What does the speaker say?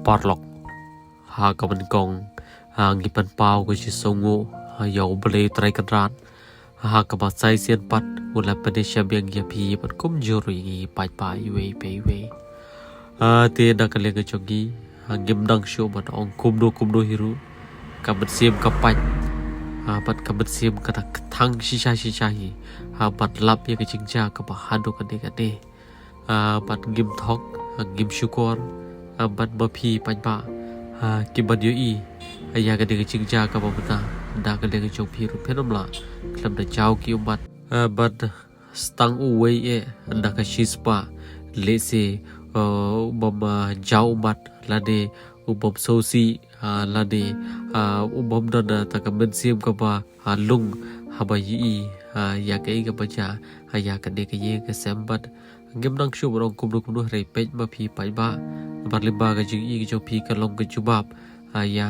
parlok kaban gong ngipan pau ko si songo yau bele trai kadran kaba sai sian pat ula padesha biang ya pi pat kum juri pai pai we pe we te da kale ga chogi ngim dang sho bat ong kumdo hiru kabat sim kapat pat kabat sim kata thang shisha hi pat lap ya ke jingjia ka ba hado ka de pat ngim thok ngim shukor bat ba phi pan ba ki bat yo i aya ka de ke jingjia ka ba bata da ka de ke chok phi ru phenom la klam da chau ki bat bat stang u we e da ka shispa le se bom jau bat la de ubom sosi la de ubom dana takamen sim ka ba lung habai ya kai ka baja ya ka de ka ye ka sembat ngem nang shu rong kum rei pej ma phi pai ba bat limba ka jing i ka jo phi ka long ka jubab ya